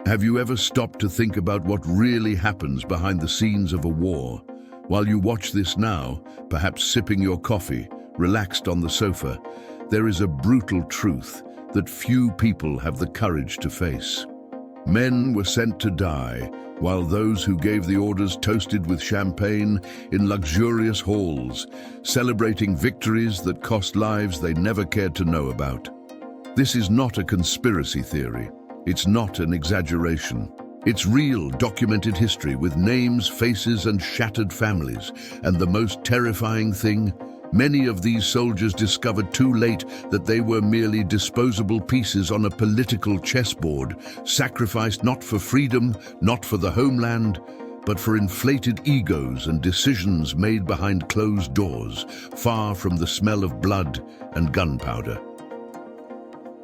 Have you ever stopped to think about what really happens behind the scenes of a war? While you watch this now, perhaps sipping your coffee, relaxed on the sofa, there is a brutal truth that few people have the courage to face. Men were sent to die, while those who gave the orders toasted with champagne in luxurious halls, celebrating victories that cost lives they never cared to know about. This is not a conspiracy theory. It's not an exaggeration. It's real, documented history with names, faces, and shattered families. And the most terrifying thing, many of these soldiers discovered too late that they were merely disposable pieces on a political chessboard, sacrificed not for freedom, not for the homeland, but for inflated egos and decisions made behind closed doors, far from the smell of blood and gunpowder.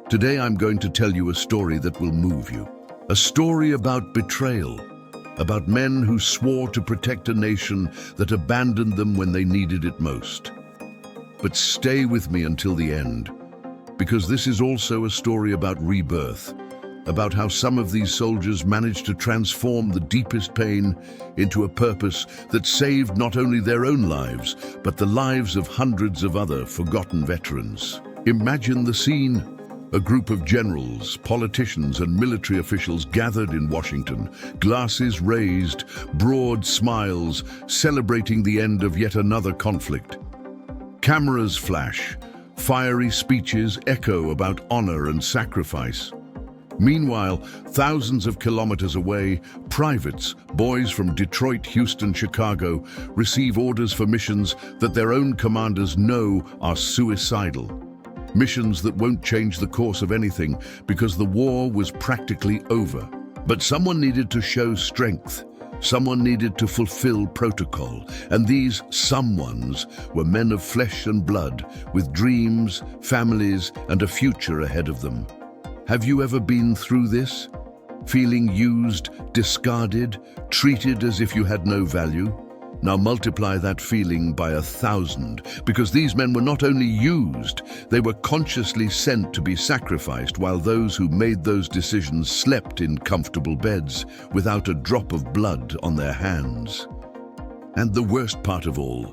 Today I'm going to tell you a story that will move you. A story about betrayal, about men who swore to protect a nation that abandoned them when they needed it most. But stay with me until the end, because this is also a story about rebirth, about how some of these soldiers managed to transform the deepest pain into a purpose that saved not only their own lives, but the lives of hundreds of other forgotten veterans. Imagine the scene. A group of generals, politicians, and military officials gathered in Washington, glasses raised, broad smiles, celebrating the end of yet another conflict. Cameras flash, fiery speeches echo about honor and sacrifice. Meanwhile, thousands of kilometers away, privates, boys from Detroit, Houston, Chicago, receive orders for missions that their own commanders know are suicidal. Missions that won't change the course of anything because the war was practically over. But someone needed to show strength. Someone needed to fulfill protocol. And these someones were men of flesh and blood, with dreams, families, and a future ahead of them. Have you ever been through this? Feeling used, discarded, treated as if you had no value? Now multiply that feeling by 1,000, because these men were not only used, they were consciously sent to be sacrificed while those who made those decisions slept in comfortable beds without a drop of blood on their hands. And the worst part of all,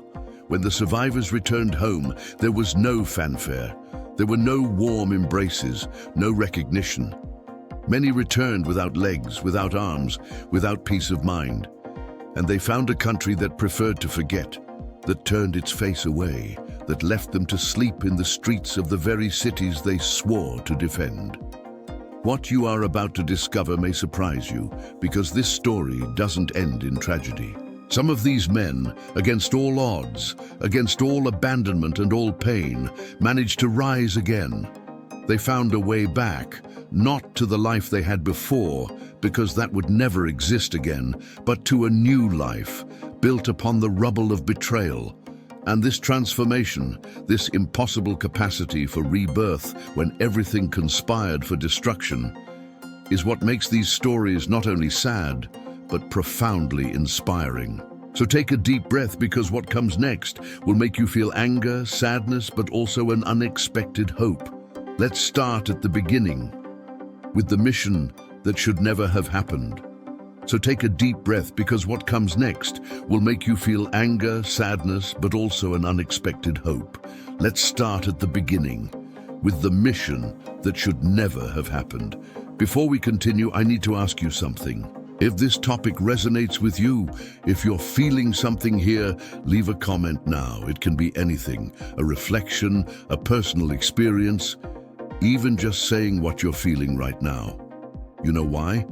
when the survivors returned home, there was no fanfare. There were no warm embraces, no recognition. Many returned without legs, without arms, without peace of mind. And they found a country that preferred to forget, that turned its face away, that left them to sleep in the streets of the very cities they swore to defend. What you are about to discover may surprise you, because this story doesn't end in tragedy. Some of these men, against all odds, against all abandonment and all pain, managed to rise again. They found a way back, not to the life they had before, because that would never exist again, but to a new life, built upon the rubble of betrayal. And this transformation, this impossible capacity for rebirth when everything conspired for destruction, is what makes these stories not only sad, but profoundly inspiring. So take a deep breath, because what comes next will make you feel anger, sadness, but also an unexpected hope. Let's start at the beginning, with the mission that should never have happened. So take a deep breath, because what comes next will make you feel anger, sadness, but also an unexpected hope. Let's start at the beginning, with the mission that should never have happened. Before we continue, I need to ask you something. If this topic resonates with you, if you're feeling something here, leave a comment now. It can be anything, a reflection, a personal experience, even just saying what you're feeling right now. You know why?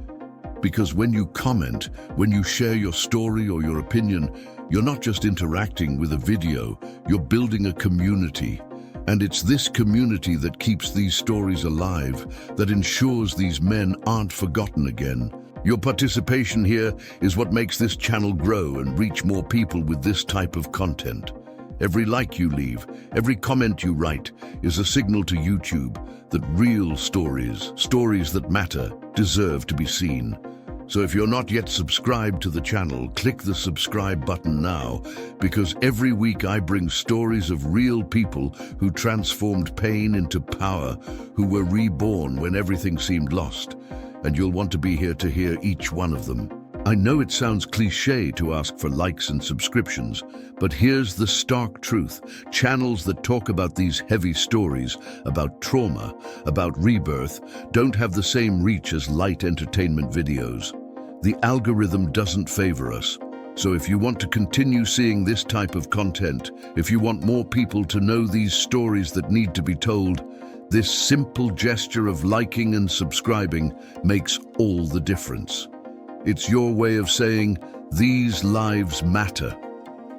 Because when you comment, when you share your story or your opinion, you're not just interacting with a video, you're building a community. And it's this community that keeps these stories alive, that ensures these men aren't forgotten again. Your participation here is what makes this channel grow and reach more people with this type of content. Every like you leave, every comment you write, is a signal to YouTube that real stories that matter, deserve to be seen. So if you're not yet subscribed to the channel, click the subscribe button now, because every week I bring stories of real people who transformed pain into power, who were reborn when everything seemed lost. and you'll want to be here to hear each one of them. I know it sounds cliché to ask for likes and subscriptions, but here's the stark truth. Channels that talk about these heavy stories, about trauma, about rebirth, don't have the same reach as light entertainment videos. The algorithm doesn't favor us. So if you want to continue seeing this type of content, if you want more people to know these stories that need to be told, this simple gesture of liking and subscribing makes all the difference. It's your way of saying, these lives matter.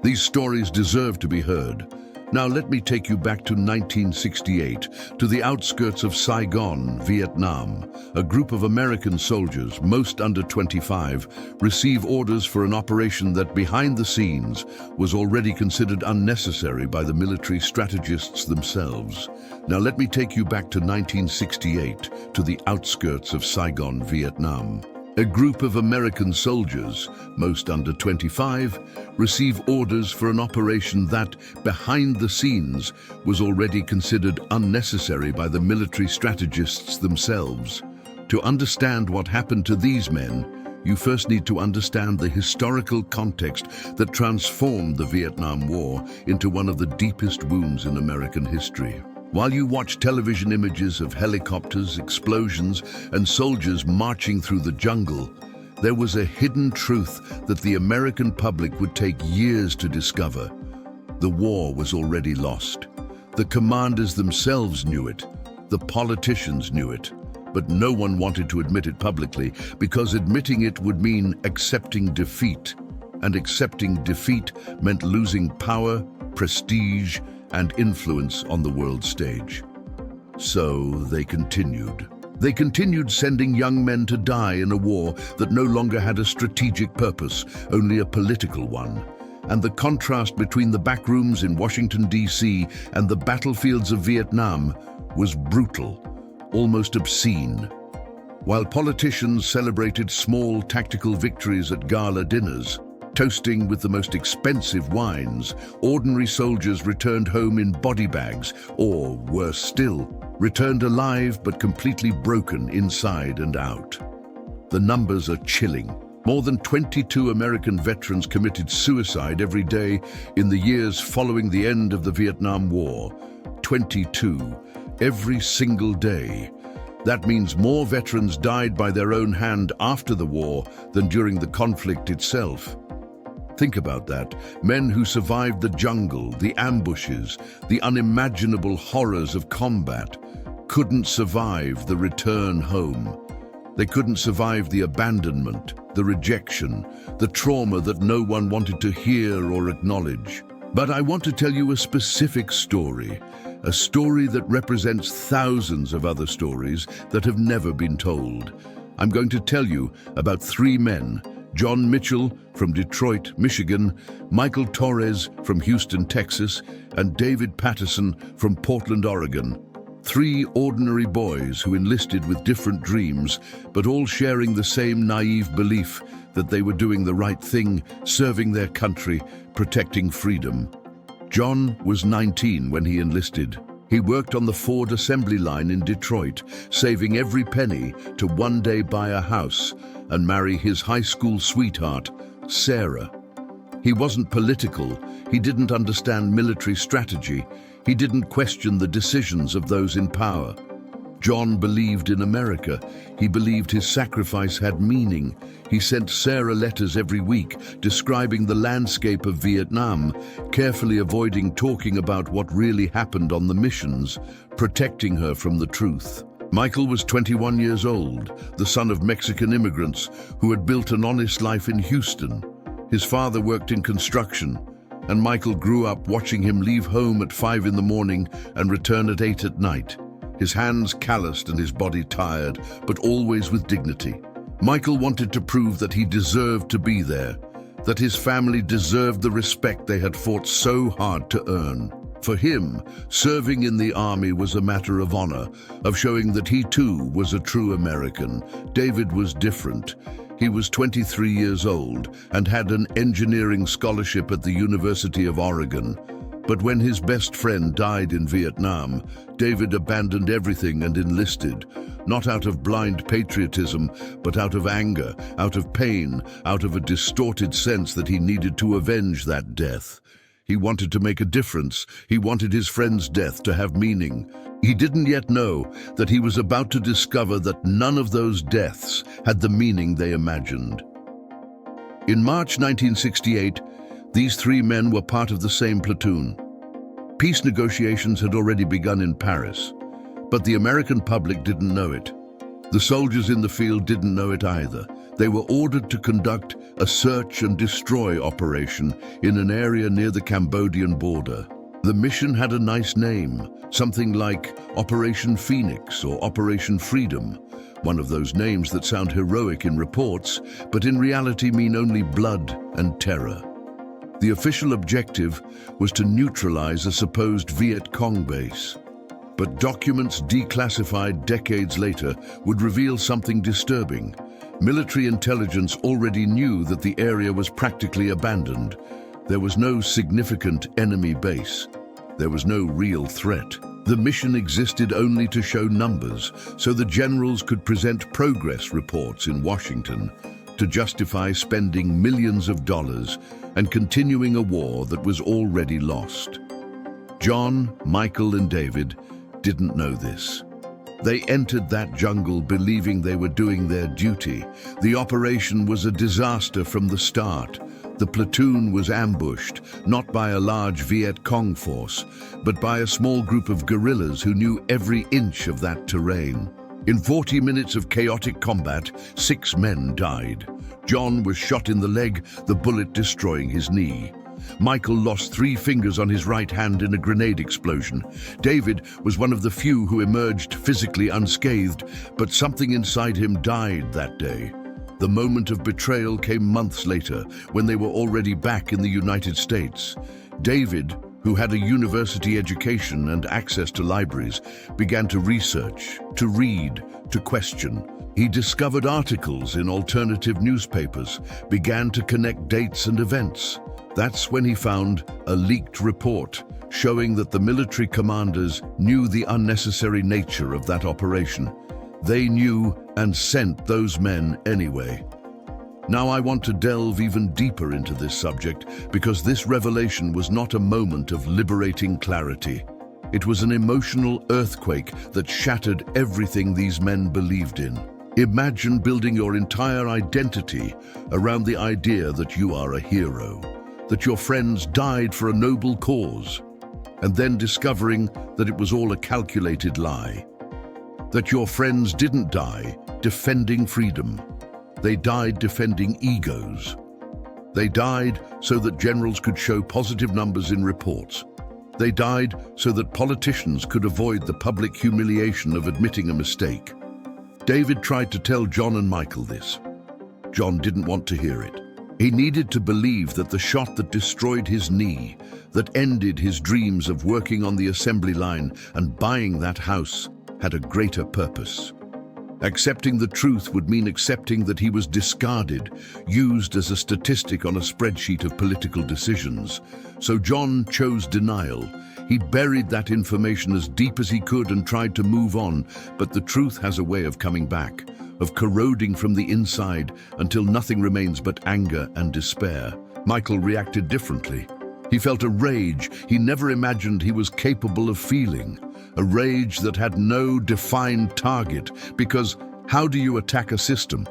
These stories deserve to be heard. Now let me take you back to 1968, to the outskirts of Saigon, Vietnam. A group of American soldiers, most under 25, receive orders for an operation that behind the scenes was already considered unnecessary by the military strategists themselves. Now let me take you back to 1968, to the outskirts of Saigon, Vietnam. A group of American soldiers, most under 25, receive orders for an operation that, behind the scenes, was already considered unnecessary by the military strategists themselves. To understand what happened to these men, you first need to understand the historical context that transformed the Vietnam War into one of the deepest wounds in American history. While you watch television images of helicopters, explosions, and soldiers marching through the jungle, there was a hidden truth that the American public would take years to discover. The war was already lost. The commanders themselves knew it. The politicians knew it. But no one wanted to admit it publicly because admitting it would mean accepting defeat. And accepting defeat meant losing power, prestige, and influence on the world stage. So they continued. They continued sending young men to die in a war that no longer had a strategic purpose, only a political one. And the contrast between the backrooms in Washington, D.C. and the battlefields of Vietnam was brutal, almost obscene. While politicians celebrated small tactical victories at gala dinners, toasting with the most expensive wines, ordinary soldiers returned home in body bags, or, worse still, returned alive but completely broken inside and out. The numbers are chilling. More than 22 American veterans committed suicide every day in the years following the end of the Vietnam War. 22, every single day. That means more veterans died by their own hand after the war than during the conflict itself. Think about that. Men who survived the jungle, the ambushes, the unimaginable horrors of combat, couldn't survive the return home. They couldn't survive the abandonment, the rejection, the trauma that no one wanted to hear or acknowledge. But I want to tell you a specific story, a story that represents thousands of other stories that have never been told. I'm going to tell you about three men: John Mitchell from Detroit, Michigan, Michael Torres from Houston, Texas, and David Patterson from Portland, Oregon. Three ordinary boys who enlisted with different dreams, but all sharing the same naive belief that they were doing the right thing, serving their country, protecting freedom. John was 19 when he enlisted. He worked on the Ford assembly line in Detroit, saving every penny to one day buy a house and marry his high school sweetheart, Sarah. He wasn't political. He didn't understand military strategy. He didn't question the decisions of those in power. John believed in America. He believed his sacrifice had meaning. He sent Sarah letters every week describing the landscape of Vietnam, carefully avoiding talking about what really happened on the missions, protecting her from the truth. Michael was 21 years old, the son of Mexican immigrants who had built an honest life in Houston. His father worked in construction, and Michael grew up watching him leave home at 5 in the morning and return at 8 at night. His hands calloused and his body tired, but always with dignity. Michael wanted to prove that he deserved to be there, that his family deserved the respect they had fought so hard to earn. For him, serving in the army was a matter of honor, of showing that he too was a true American. David was different. He was 23 years old and had an engineering scholarship at the University of Oregon. But when his best friend died in Vietnam, David abandoned everything and enlisted, not out of blind patriotism, but out of anger, out of pain, out of a distorted sense that he needed to avenge that death. He wanted to make a difference. He wanted his friend's death to have meaning. He didn't yet know that he was about to discover that none of those deaths had the meaning they imagined. In March 1968, these three men were part of the same platoon. Peace negotiations had already begun in Paris, but the American public didn't know it. The soldiers in the field didn't know it either. They were ordered to conduct a search and destroy operation in an area near the Cambodian border. The mission had a nice name, something like Operation Phoenix or Operation Freedom, one of those names that sound heroic in reports, but in reality mean only blood and terror. The official objective was to neutralize a supposed Viet Cong base. But documents declassified decades later would reveal something disturbing. Military intelligence already knew that the area was practically abandoned. There was no significant enemy base. There was no real threat. The mission existed only to show numbers, so the generals could present progress reports in Washington to justify spending millions of dollars and continuing a war that was already lost. John, Michael, and David didn't know this. They entered that jungle believing they were doing their duty. The operation was a disaster from the start. The platoon was ambushed, not by a large Viet Cong force, but by a small group of guerrillas who knew every inch of that terrain. In 40 minutes of chaotic combat, 6 men died. John was shot in the leg, the bullet destroying his knee. Michael lost 3 fingers on his right hand in a grenade explosion. David was one of the few who emerged physically unscathed, but something inside him died that day. The moment of betrayal came months later, when they were already back in the United States. David, who had a university education and access to libraries, began to research, to read, to question. He discovered articles in alternative newspapers, began to connect dates and events. That's when he found a leaked report showing that the military commanders knew the unnecessary nature of that operation. They knew and sent those men anyway. Now I want to delve even deeper into this subject because this revelation was not a moment of liberating clarity. It was an emotional earthquake that shattered everything these men believed in. Imagine building your entire identity around the idea that you are a hero, that your friends died for a noble cause, and then discovering that it was all a calculated lie. That your friends didn't die defending freedom. They died defending egos. They died so that generals could show positive numbers in reports. They died so that politicians could avoid the public humiliation of admitting a mistake. David tried to tell John and Michael this. John didn't want to hear it. He needed to believe that the shot that destroyed his knee, that ended his dreams of working on the assembly line and buying that house, had a greater purpose. Accepting the truth would mean accepting that he was discarded, used as a statistic on a spreadsheet of political decisions. So John chose denial. He buried that information as deep as he could and tried to move on, but the truth has a way of coming back, of corroding from the inside until nothing remains but anger and despair. Michael reacted differently. He felt a rage he never imagined he was capable of feeling, a rage that had no defined target, because how do you attack a system?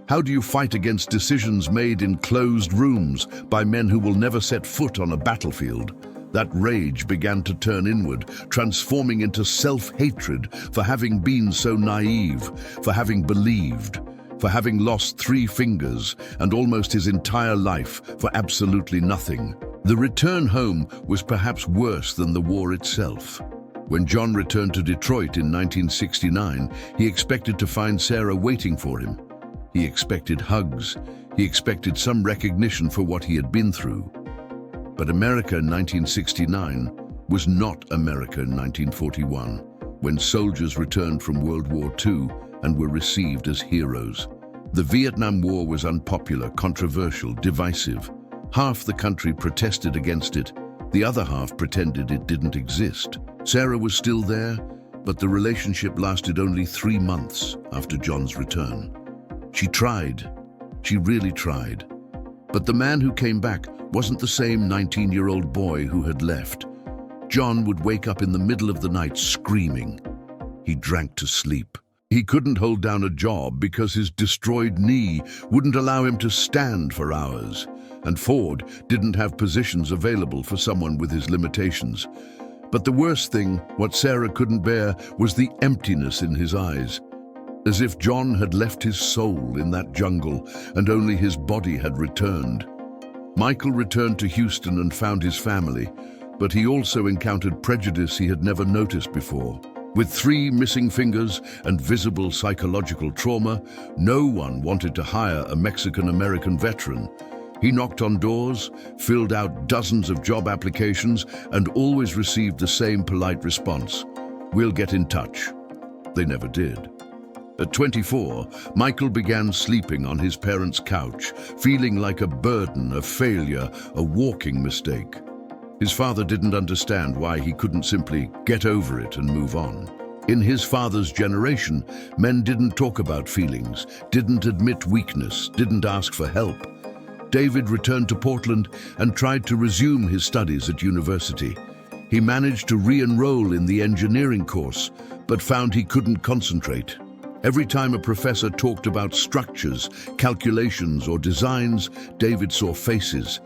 How do you fight against decisions made in closed rooms by men who will never set foot on a battlefield? That rage began to turn inward, transforming into self-hatred for having been so naive, for having believed, for having lost 3 fingers and almost his entire life for absolutely nothing. The return home was perhaps worse than the war itself. When John returned to Detroit in 1969, he expected to find Sarah waiting for him. He expected hugs. He expected some recognition for what he had been through. But America in 1969 was not America in 1941, when soldiers returned from World War II and were received as heroes. The Vietnam War was unpopular, controversial, divisive. Half the country protested against it. The other half pretended it didn't exist. Sarah was still there, But the relationship lasted only 3 months after John's return. She tried. She really tried. But the man who came back wasn't the same 19-year-old boy who had left. John would wake up in the middle of the night screaming. He drank to sleep. He couldn't hold down a job because his destroyed knee wouldn't allow him to stand for hours. And Ford didn't have positions available for someone with his limitations. But the worst thing, what Sarah couldn't bear, was the emptiness in his eyes. As if John had left his soul in that jungle and only his body had returned. Michael returned to Houston and found his family, but he also encountered prejudice he had never noticed before. With 3 missing fingers and visible psychological trauma, no one wanted to hire a Mexican-American veteran. He knocked on doors, filled out dozens of job applications, and always received the same polite response: "We'll get in touch." They never did. At 24, Michael began sleeping on his parents' couch, feeling like a burden, a failure, a walking mistake. His father didn't understand why he couldn't simply get over it and move on. In his father's generation, men didn't talk about feelings, didn't admit weakness, didn't ask for help. David returned to Portland and tried to resume his studies at university. He managed to re-enroll in the engineering course, but found he couldn't concentrate. Every time a professor talked about structures, calculations, or designs, David saw faces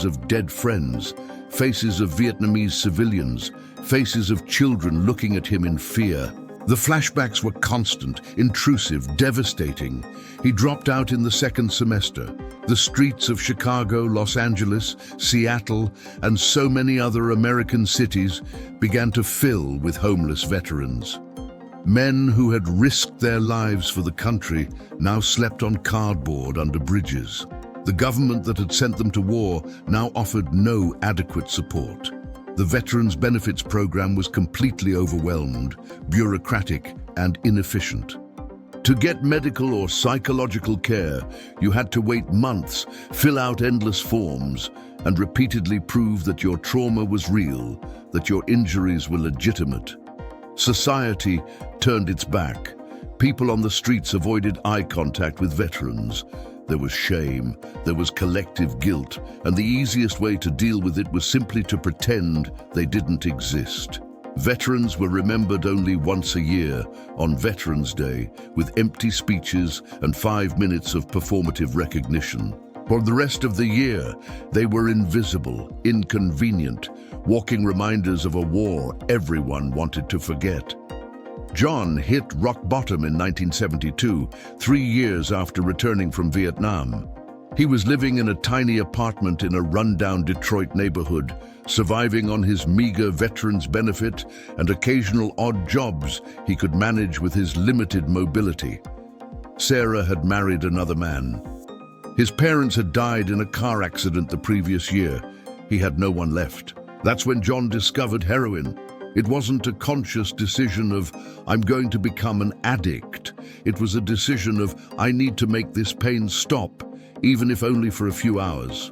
of dead friends, faces of Vietnamese civilians, faces of children looking at him in fear. The flashbacks were constant, intrusive, devastating. He dropped out in the 2nd semester. The streets of Chicago, Los Angeles, Seattle, and so many other American cities began to fill with homeless veterans. Men who had risked their lives for the country now slept on cardboard under bridges. The government that had sent them to war now offered no adequate support. The Veterans Benefits Program was completely overwhelmed, bureaucratic, and inefficient. To get medical or psychological care, you had to wait months, fill out endless forms, and repeatedly prove that your trauma was real, that your injuries were legitimate. Society turned its back. People on the streets avoided eye contact with veterans. There was shame, there was collective guilt, and the easiest way to deal with it was simply to pretend they didn't exist. Veterans were remembered only once a year, on Veterans Day, with empty speeches and 5 minutes of performative recognition. For the rest of the year, they were invisible, inconvenient, walking reminders of a war everyone wanted to forget. John hit rock bottom in 1972, 3 years after returning from Vietnam. He was living in a tiny apartment in a rundown Detroit neighborhood, surviving on his meager veterans benefit and occasional odd jobs he could manage with his limited mobility. Sarah had married another man. His parents had died in a car accident the previous year. He had no one left. That's when John discovered heroin. It wasn't a conscious decision of, "I'm going to become an addict." It was a decision of, "I need to make this pain stop, even if only for a few hours."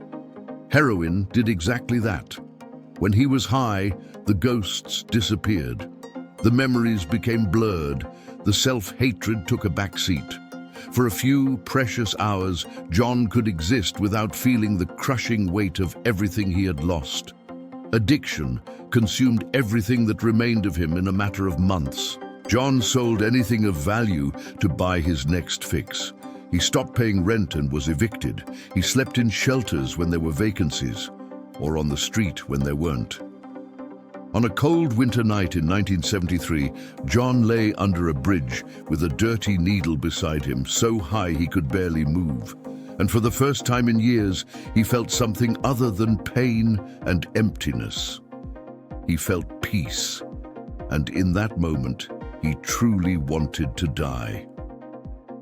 Heroin did exactly that. When he was high, the ghosts disappeared. The memories became blurred. The self-hatred took a backseat. For a few precious hours, John could exist without feeling the crushing weight of everything he had lost. Addiction consumed everything that remained of him in a matter of months. John sold anything of value to buy his next fix. He stopped paying rent and was evicted. He slept in shelters when there were vacancies, or on the street when there weren't. On a cold winter night in 1973, John lay under a bridge with a dirty needle beside him, so high he could barely move. And for the first time in years, he felt something other than pain and emptiness. He felt peace, and in that moment, he truly wanted to die.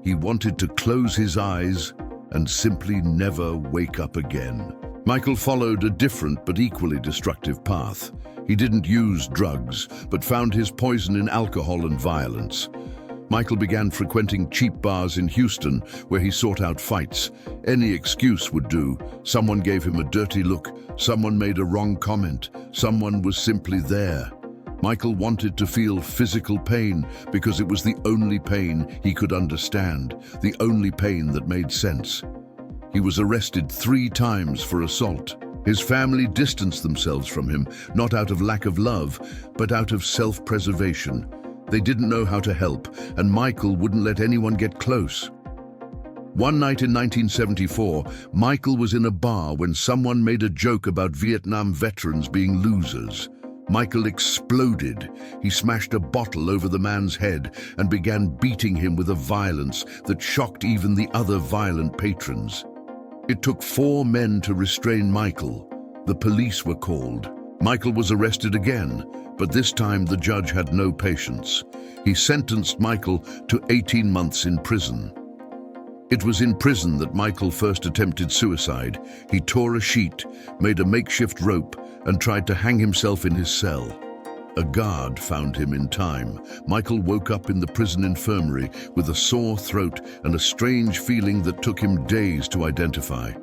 He wanted to close his eyes and simply never wake up again. Michael followed a different but equally destructive path. He didn't use drugs, but found his poison in alcohol and violence. Michael began frequenting cheap bars in Houston, where he sought out fights. Any excuse would do. Someone gave him a dirty look, someone made a wrong comment, someone was simply there. Michael wanted to feel physical pain because it was the only pain he could understand, the only pain that made sense. He was arrested 3 times for assault. His family distanced themselves from him, not out of lack of love, but out of self-preservation. They didn't know how to help, and Michael wouldn't let anyone get close. One night in 1974, Michael was in a bar when someone made a joke about Vietnam veterans being losers. Michael exploded. He smashed a bottle over the man's head and began beating him with a violence that shocked even the other violent patrons. It took 4 men to restrain Michael. The police were called. Michael was arrested again, but this time the judge had no patience. He sentenced Michael to 18 months in prison. It was in prison that Michael first attempted suicide. He tore a sheet, made a makeshift rope, and tried to hang himself in his cell. A guard found him in time. Michael woke up in the prison infirmary with a sore throat and a strange feeling that took him days to identify.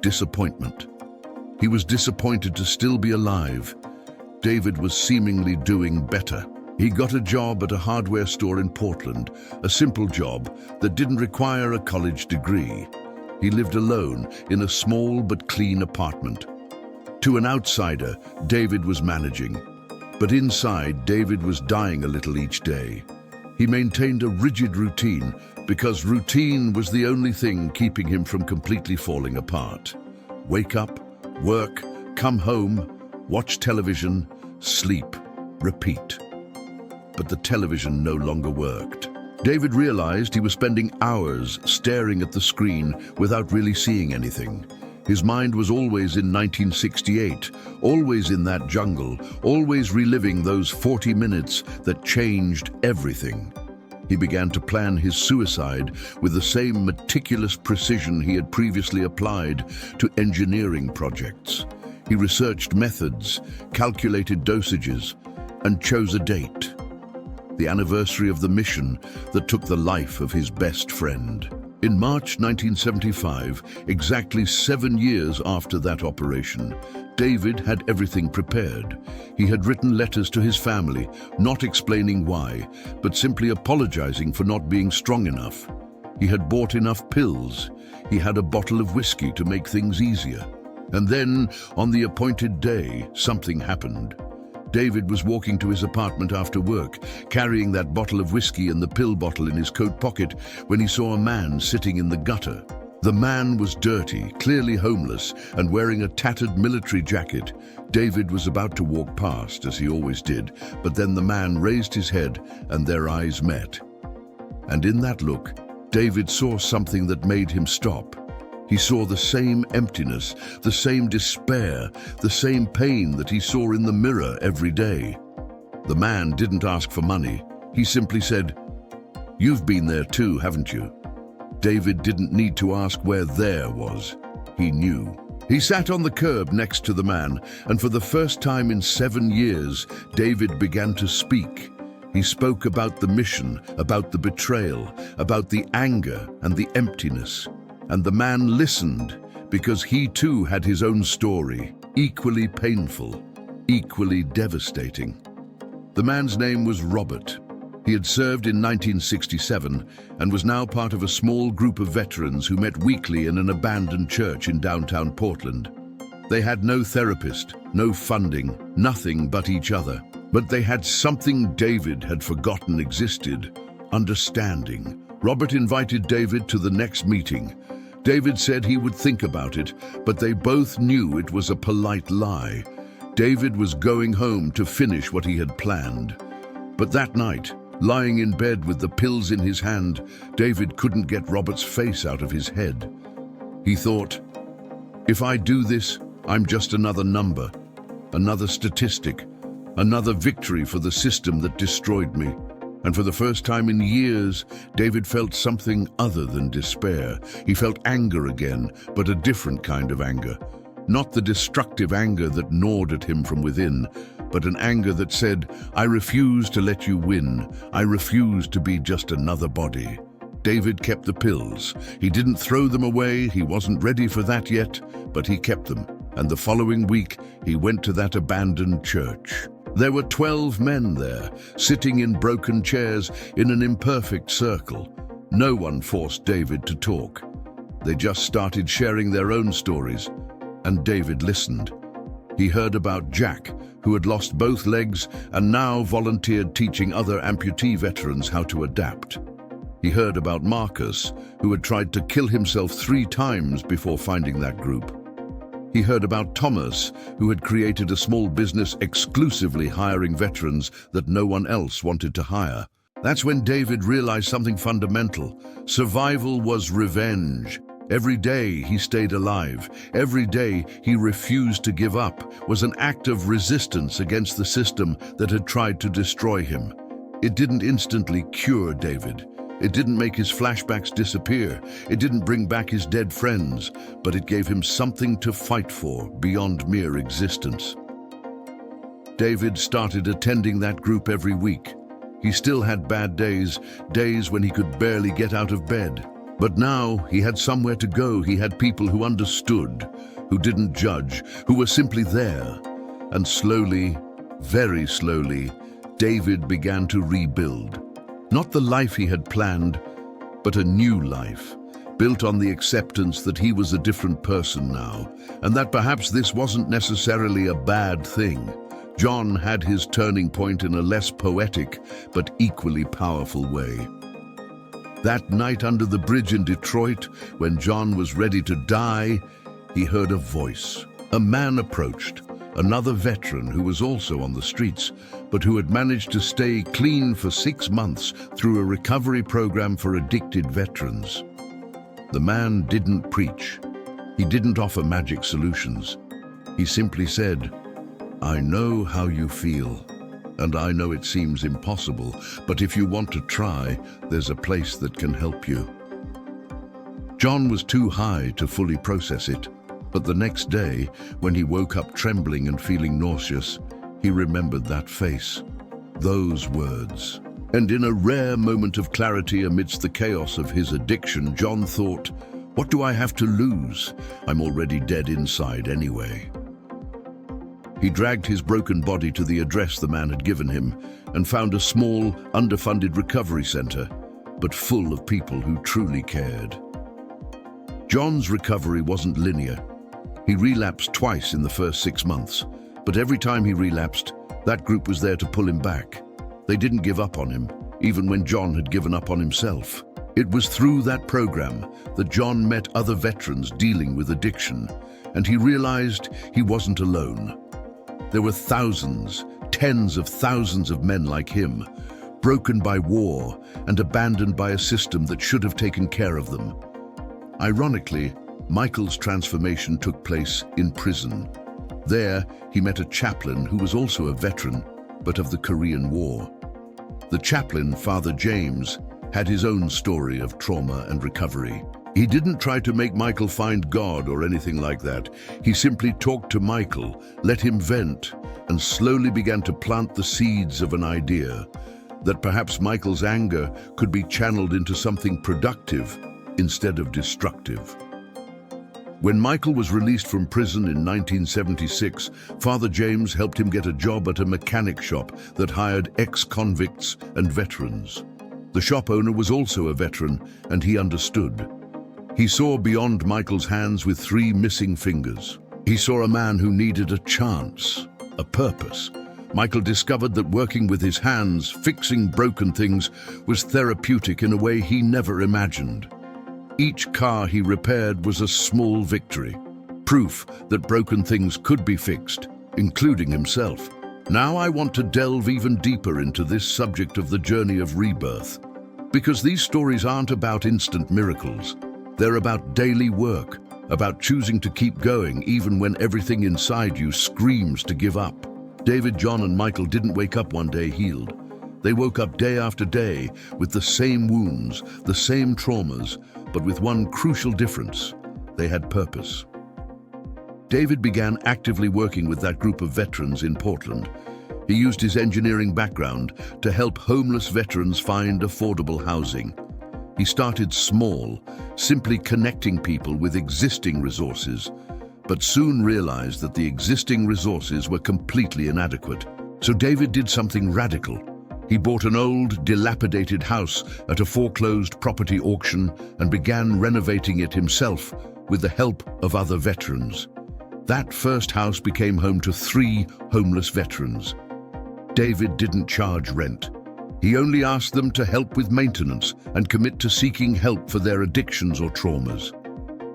Disappointment. He was disappointed to still be alive. David was seemingly doing better. He got a job at a hardware store in Portland, a simple job that didn't require a college degree. He lived alone in a small but clean apartment. To an outsider, David was managing. But inside, David was dying a little each day. He maintained a rigid routine because routine was the only thing keeping him from completely falling apart. Wake up, work, come home, watch television, sleep, repeat. But the television no longer worked. David realized he was spending hours staring at the screen without really seeing anything. His mind was always in 1968, always in that jungle, always reliving those 40 minutes that changed everything. He began to plan his suicide with the same meticulous precision he had previously applied to engineering projects. He researched methods, calculated dosages, and chose a date. The anniversary of the mission that took the life of his best friend. In March 1975, exactly 7 years after that operation, David had everything prepared. He had written letters to his family, not explaining why, but simply apologizing for not being strong enough. He had bought enough pills. He had a bottle of whiskey to make things easier. And then, on the appointed day, something happened. David was walking to his apartment after work, carrying that bottle of whiskey and the pill bottle in his coat pocket, when he saw a man sitting in the gutter. The man was dirty, clearly homeless, and wearing a tattered military jacket. David was about to walk past, as he always did, but then the man raised his head and their eyes met. And in that look, David saw something that made him stop. He saw the same emptiness, the same despair, the same pain that he saw in the mirror every day. The man didn't ask for money. He simply said, "You've been there too, haven't you?" David didn't need to ask where there was. He knew. He sat on the curb next to the man, and for the first time in 7 years, David began to speak. He spoke about the mission, about the betrayal, about the anger and the emptiness. And the man listened because he too had his own story, equally painful, equally devastating. The man's name was Robert. He had served in 1967 and was now part of a small group of veterans who met weekly in an abandoned church in downtown Portland. They had no therapist, no funding, nothing but each other. But they had something David had forgotten existed: understanding. Robert invited David to the next meeting. David said he would think about it, but they both knew it was a polite lie. David was going home to finish what he had planned. But that night, lying in bed with the pills in his hand, David couldn't get Robert's face out of his head. He thought, "If I do this, I'm just another number, another statistic, another victory for the system that destroyed me." And for the first time in years, David felt something other than despair. He felt anger again, but a different kind of anger. Not the destructive anger that gnawed at him from within, but an anger that said, "I refuse to let you win. I refuse to be just another body." David kept the pills. He didn't throw them away. He wasn't ready for that yet, but he kept them. And the following week, he went to that abandoned church. There were 12 men there, sitting in broken chairs in an imperfect circle. No one forced David to talk. They just started sharing their own stories, and David listened. He heard about Jack, who had lost both legs and now volunteered teaching other amputee veterans how to adapt. He heard about Marcus, who had tried to kill himself 3 times before finding that group. He heard about Thomas, who had created a small business exclusively hiring veterans that no one else wanted to hire. That's when David realized something fundamental. Survival was revenge. Every day he stayed alive, every day he refused to give up, was an act of resistance against the system that had tried to destroy him. It didn't instantly cure David. It didn't make his flashbacks disappear. It didn't bring back his dead friends, but it gave him something to fight for beyond mere existence. David started attending that group every week. He still had bad days, days when he could barely get out of bed. But now he had somewhere to go. He had people who understood, who didn't judge, who were simply there. And slowly, very slowly, David began to rebuild. Not the life he had planned, but a new life, built on the acceptance that he was a different person now, and that perhaps this wasn't necessarily a bad thing. John had his turning point in a less poetic, but equally powerful way. That night under the bridge in Detroit, when John was ready to die, he heard a voice. A man approached, another veteran who was also on the streets, but who had managed to stay clean for 6 months through a recovery program for addicted veterans. The man didn't preach. He didn't offer magic solutions. He simply said, "I know how you feel, and I know it seems impossible, but if you want to try, there's a place that can help you." John was too high to fully process it, but the next day, when he woke up trembling and feeling nauseous, he remembered that face, those words. And in a rare moment of clarity amidst the chaos of his addiction, John thought, "What do I have to lose? I'm already dead inside anyway." He dragged his broken body to the address the man had given him and found a small, underfunded recovery center, but full of people who truly cared. John's recovery wasn't linear. He relapsed twice in the first 6 months, but every time he relapsed, that group was there to pull him back. They didn't give up on him, even when John had given up on himself. It was through that program that John met other veterans dealing with addiction, and he realized he wasn't alone. There were thousands, tens of thousands of men like him, broken by war and abandoned by a system that should have taken care of them. Ironically, Michael's transformation took place in prison. There, he met a chaplain who was also a veteran, but of the Korean War. The chaplain, Father James, had his own story of trauma and recovery. He didn't try to make Michael find God or anything like that. He simply talked to Michael, let him vent, and slowly began to plant the seeds of an idea that perhaps Michael's anger could be channeled into something productive instead of destructive. When Michael was released from prison in 1976, Father James helped him get a job at a mechanic shop that hired ex-convicts and veterans. The shop owner was also a veteran, and he understood. He saw beyond Michael's hands with 3 missing fingers. He saw a man who needed a chance, a purpose. Michael discovered that working with his hands, fixing broken things, was therapeutic in a way he never imagined. Each car he repaired was a small victory, proof that broken things could be fixed, including himself. Now I want to delve even deeper into this subject of the journey of rebirth, because these stories aren't about instant miracles. They're about daily work, about choosing to keep going even when everything inside you screams to give up. David, John, and Michael didn't wake up one day healed. They woke up day after day with the same wounds, the same traumas, but with one crucial difference: they had purpose. David began actively working with that group of veterans in Portland. He used his engineering background to help homeless veterans find affordable housing. He started small, simply connecting people with existing resources, but soon realized that the existing resources were completely inadequate. So David did something radical. He bought an old, dilapidated house at a foreclosed property auction and began renovating it himself with the help of other veterans. That first house became home to 3 homeless veterans. David didn't charge rent. He only asked them to help with maintenance and commit to seeking help for their addictions or traumas.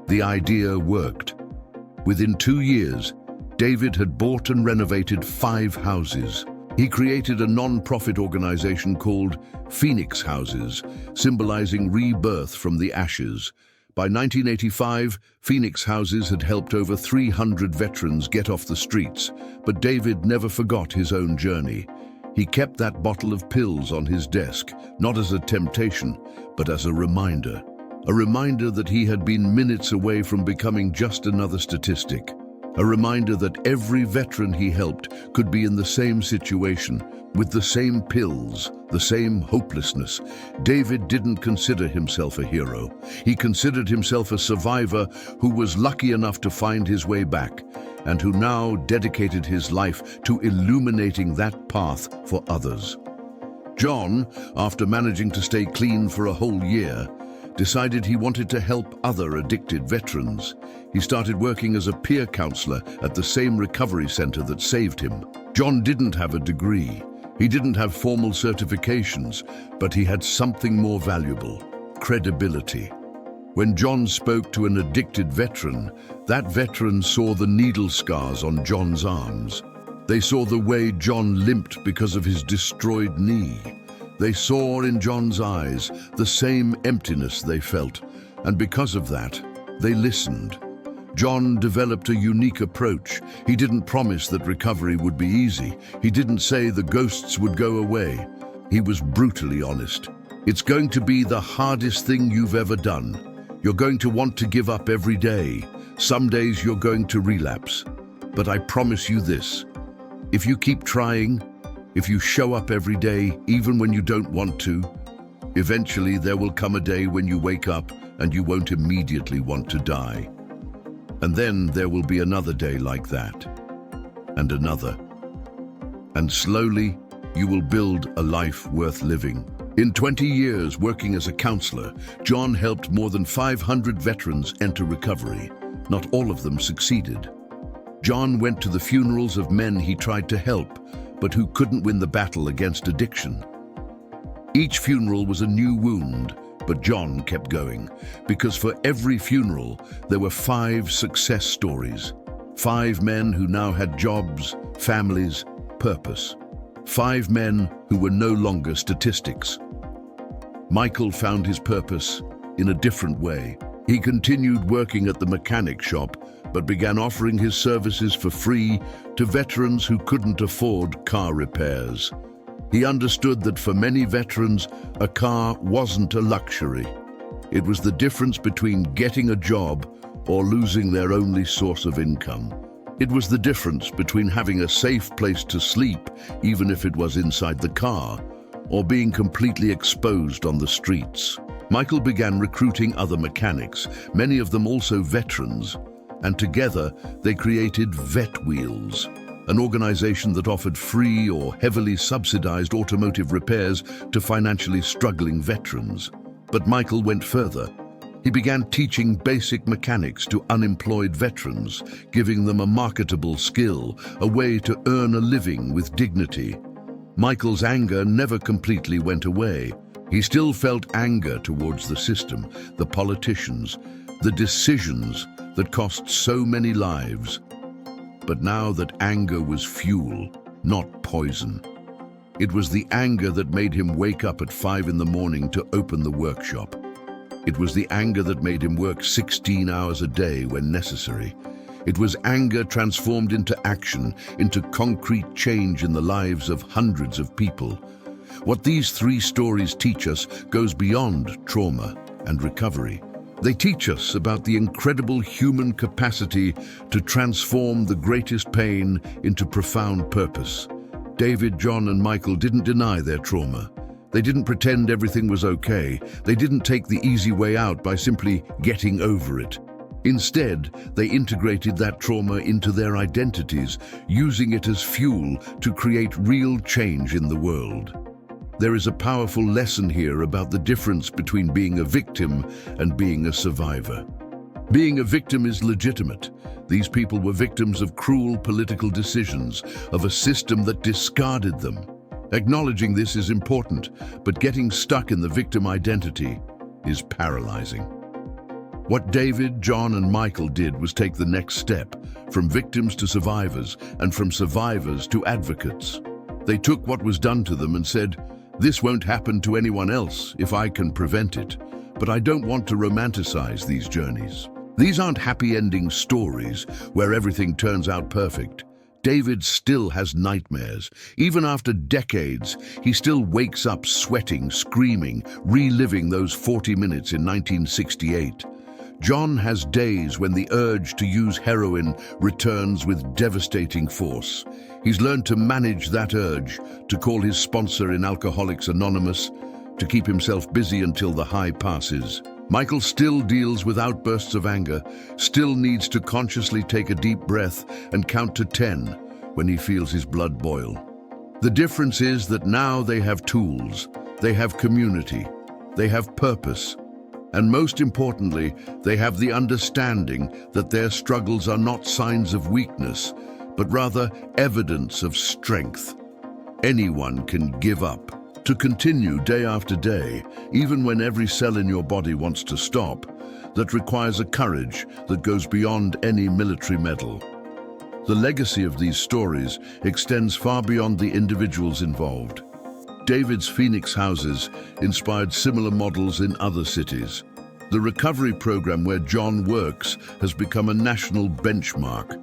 The idea worked. Within 2 years, David had bought and renovated 5 houses. He created a non-profit organization called Phoenix Houses, symbolizing rebirth from the ashes. By 1985, Phoenix Houses had helped over 300 veterans get off the streets, but David never forgot his own journey. He kept that bottle of pills on his desk, not as a temptation, but as a reminder. A reminder that he had been minutes away from becoming just another statistic. A reminder that every veteran he helped could be in the same situation, with the same pills, the same hopelessness. David didn't consider himself a hero. He considered himself a survivor who was lucky enough to find his way back, and who now dedicated his life to illuminating that path for others. John, after managing to stay clean for a whole year, decided he wanted to help other addicted veterans. He started working as a peer counselor at the same recovery center that saved him. John didn't have a degree. He didn't have formal certifications, but he had something more valuable: credibility. When John spoke to an addicted veteran, that veteran saw the needle scars on John's arms. They saw the way John limped because of his destroyed knee. They saw in John's eyes the same emptiness they felt, and because of that, they listened. John developed a unique approach. He didn't promise that recovery would be easy. He didn't say the ghosts would go away. He was brutally honest. It's going to be the hardest thing you've ever done. You're going to want to give up every day. Some days you're going to relapse. But I promise you this: if you keep trying, if you show up every day, even when you don't want to, eventually there will come a day when you wake up and you won't immediately want to die. And then there will be another day like that, and another. And slowly, you will build a life worth living. In 20 years working as a counselor, John helped more than 500 veterans enter recovery. Not all of them succeeded. John went to the funerals of men he tried to help, but who couldn't win the battle against addiction. Each funeral was a new wound, but John kept going, because for every funeral, there were 5 success stories. 5 men who now had jobs, families, purpose. 5 men who were no longer statistics. Michael found his purpose in a different way. He continued working at the mechanic shop, but began offering his services for free to veterans who couldn't afford car repairs. He understood that for many veterans, a car wasn't a luxury. It was the difference between getting a job or losing their only source of income. It was the difference between having a safe place to sleep, even if it was inside the car, or being completely exposed on the streets. Michael began recruiting other mechanics, many of them also veterans, and together they created Vet Wheels, an organization that offered free or heavily subsidized automotive repairs to financially struggling veterans. But Michael went further. He began teaching basic mechanics to unemployed veterans, giving them a marketable skill, a way to earn a living with dignity. Michael's anger never completely went away. He still felt anger towards the system, the politicians, the decisions that cost so many lives. But now that anger was fuel, not poison. It was the anger that made him wake up at 5 in the morning to open the workshop. It was the anger that made him work 16 hours a day when necessary. It was anger transformed into action, into concrete change in the lives of hundreds of people. What these 3 stories teach us goes beyond trauma and recovery. They teach us about the incredible human capacity to transform the greatest pain into profound purpose. David, John, and Michael didn't deny their trauma. They didn't pretend everything was okay. They didn't take the easy way out by simply getting over it. Instead, they integrated that trauma into their identities, using it as fuel to create real change in the world. There is a powerful lesson here about the difference between being a victim and being a survivor. Being a victim is legitimate. These people were victims of cruel political decisions, of a system that discarded them. Acknowledging this is important, but getting stuck in the victim identity is paralyzing. What David, John, and Michael did was take the next step, from victims to survivors, and from survivors to advocates. They took what was done to them and said, "This won't happen to anyone else if I can prevent it, but I don't want to romanticize these journeys." These aren't happy-ending stories where everything turns out perfect. David still has nightmares. Even after decades, he still wakes up sweating, screaming, reliving those 40 minutes in 1968. John has days when the urge to use heroin returns with devastating force. He's learned to manage that urge, to call his sponsor in Alcoholics Anonymous, to keep himself busy until the high passes. Michael still deals with outbursts of anger, still needs to consciously take a deep breath and count to 10 when he feels his blood boil. The difference is that now they have tools, they have community, they have purpose, and most importantly, they have the understanding that their struggles are not signs of weakness, but rather evidence of strength. Anyone can give up. To continue day after day, even when every cell in your body wants to stop, that requires a courage that goes beyond any military medal. The legacy of these stories extends far beyond the individuals involved. David's Phoenix houses inspired similar models in other cities. The recovery program where John works has become a national benchmark.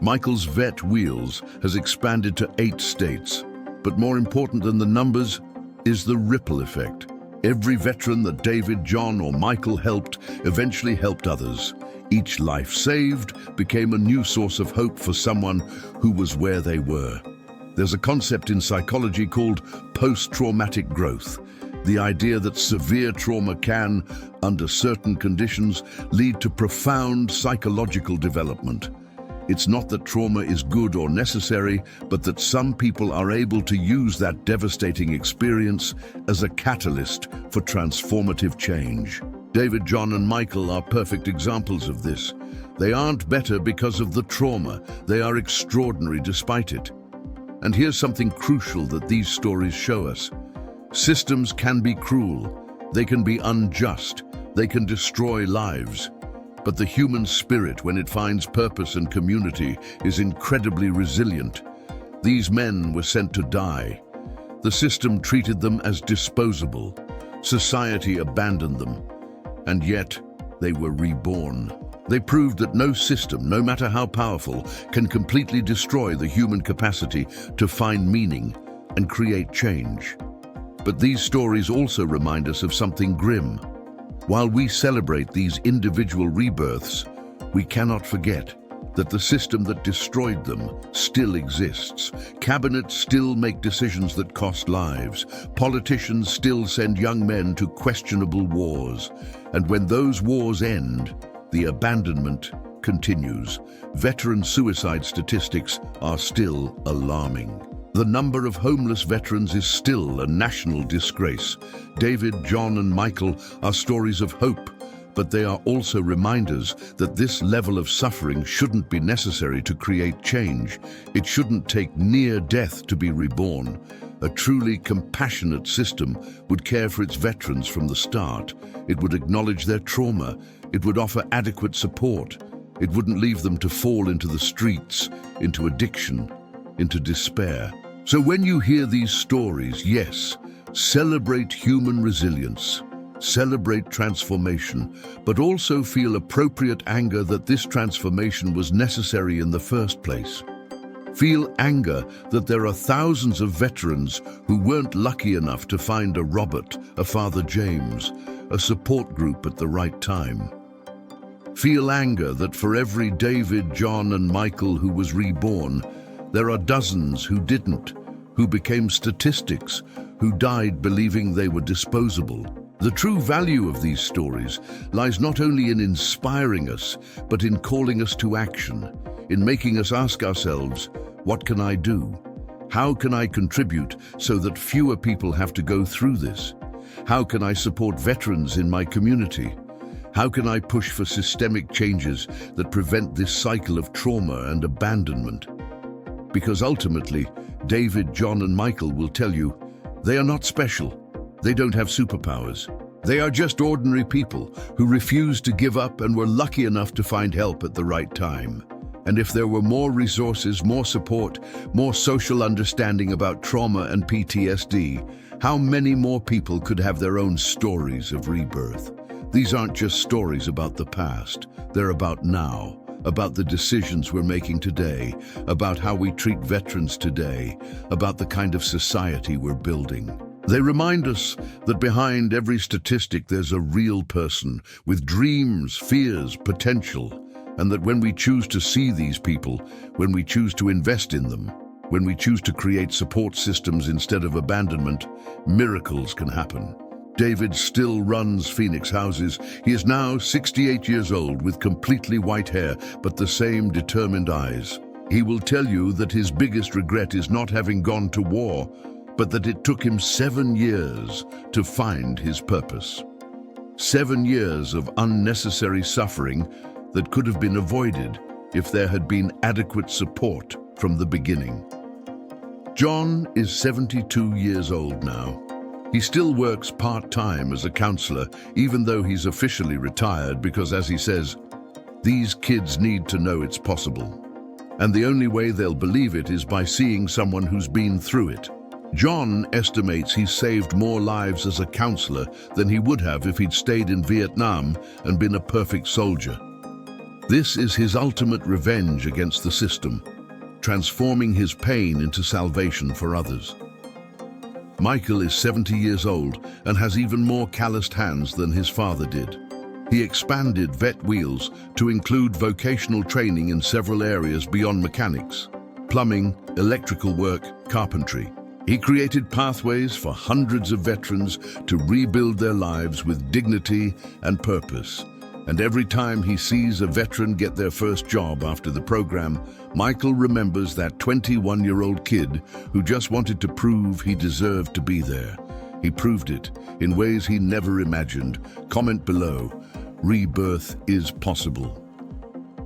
Michael's Vet Wheels has expanded to 8 states. But more important than the numbers is the ripple effect. Every veteran that David, John, or Michael helped eventually helped others. Each life saved became a new source of hope for someone who was where they were. There's a concept in psychology called post-traumatic growth. The idea that severe trauma can, under certain conditions, lead to profound psychological development. It's not that trauma is good or necessary, but that some people are able to use that devastating experience as a catalyst for transformative change. David, John, and Michael are perfect examples of this. They aren't better because of the trauma. They are extraordinary despite it. And here's something crucial that these stories show us. Systems can be cruel. They can be unjust. They can destroy lives. But the human spirit, when it finds purpose and community, is incredibly resilient. These men were sent to die. The system treated them as disposable. Society abandoned them. And yet, they were reborn. They proved that no system, no matter how powerful, can completely destroy the human capacity to find meaning and create change. But these stories also remind us of something grim. While we celebrate these individual rebirths, we cannot forget that the system that destroyed them still exists. Cabinets still make decisions that cost lives. Politicians still send young men to questionable wars. And when those wars end, the abandonment continues. Veteran suicide statistics are still alarming. The number of homeless veterans is still a national disgrace. David, John, and Michael are stories of hope, but they are also reminders that this level of suffering shouldn't be necessary to create change. It shouldn't take near death to be reborn. A truly compassionate system would care for its veterans from the start. It would acknowledge their trauma. It would offer adequate support. It wouldn't leave them to fall into the streets, into addiction, into despair. So when you hear these stories, yes, celebrate human resilience, celebrate transformation, but also feel appropriate anger that this transformation was necessary in the first place. Feel anger that there are thousands of veterans who weren't lucky enough to find a Robert, a Father James, a support group at the right time. Feel anger that for every David, John, and Michael who was reborn, there are dozens who didn't, who became statistics, who died believing they were disposable. The true value of these stories lies not only in inspiring us, but in calling us to action, in making us ask ourselves, what can I do? How can I contribute so that fewer people have to go through this? How can I support veterans in my community? How can I push for systemic changes that prevent this cycle of trauma and abandonment? Because ultimately, David, John, and Michael will tell you, they are not special. They don't have superpowers. They are just ordinary people who refused to give up and were lucky enough to find help at the right time. And if there were more resources, more support, more social understanding about trauma and PTSD, how many more people could have their own stories of rebirth? These aren't just stories about the past. They're about now, about the decisions we're making today, about how we treat veterans today, about the kind of society we're building. They remind us that behind every statistic there's a real person with dreams, fears, potential, and that when we choose to see these people, when we choose to invest in them, when we choose to create support systems instead of abandonment, miracles can happen. David still runs Phoenix Houses. He is now 68 years old with completely white hair, but the same determined eyes. He will tell you that his biggest regret is not having gone to war, but that it took him 7 years to find his purpose. 7 years of unnecessary suffering that could have been avoided if there had been adequate support from the beginning. John is 72 years old now. He still works part-time as a counselor, even though he's officially retired, because, as he says, these kids need to know it's possible. And the only way they'll believe it is by seeing someone who's been through it. John estimates he's saved more lives as a counselor than he would have if he'd stayed in Vietnam and been a perfect soldier. This is his ultimate revenge against the system, transforming his pain into salvation for others. Michael is 70 years old and has even more calloused hands than his father did. He expanded Vet Wheels to include vocational training in several areas beyond mechanics: plumbing, electrical work, carpentry. He created pathways for hundreds of veterans to rebuild their lives with dignity and purpose. And every time he sees a veteran get their first job after the program, Michael remembers that 21-year-old kid who just wanted to prove he deserved to be there. He proved it in ways he never imagined. Comment below, rebirth is possible.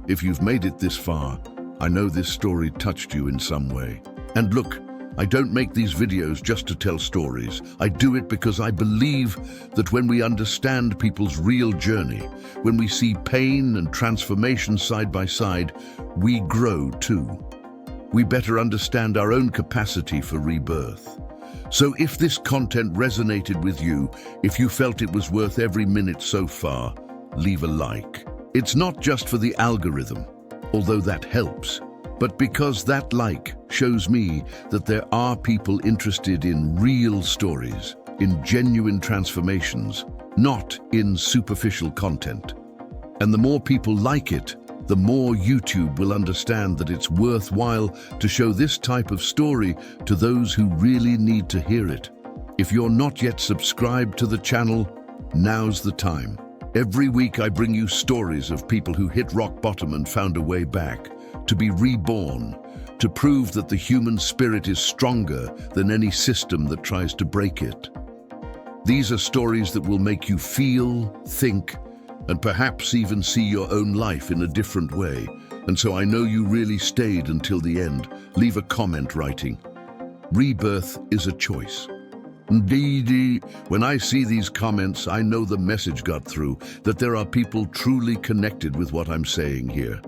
If you've made it this far, I know this story touched you in some way. And look, I don't make these videos just to tell stories. I do it because I believe that when we understand people's real journey, when we see pain and transformation side by side, we grow too. We better understand our own capacity for rebirth. So if this content resonated with you, if you felt it was worth every minute so far, leave a like. It's not just for the algorithm, although that helps, but because that like shows me that there are people interested in real stories, in genuine transformations, not in superficial content. And the more people like it, the more YouTube will understand that it's worthwhile to show this type of story to those who really need to hear it. If you're not yet subscribed to the channel, now's the time. Every week I bring you stories of people who hit rock bottom and found a way back, to be reborn, to prove that the human spirit is stronger than any system that tries to break it. These are stories that will make you feel, think, and perhaps even see your own life in a different way. And so I know you really stayed until the end. Leave a comment writing, "Rebirth is a choice." Indeed, when I see these comments, I know the message got through, that there are people truly connected with what I'm saying here.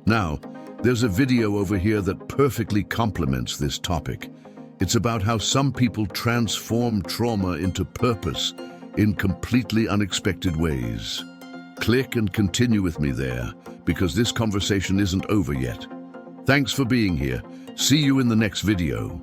Now, there's a video over here that perfectly complements this topic. It's about how some people transform trauma into purpose in completely unexpected ways. Click and continue with me there, because this conversation isn't over yet. Thanks for being here. See you in the next video.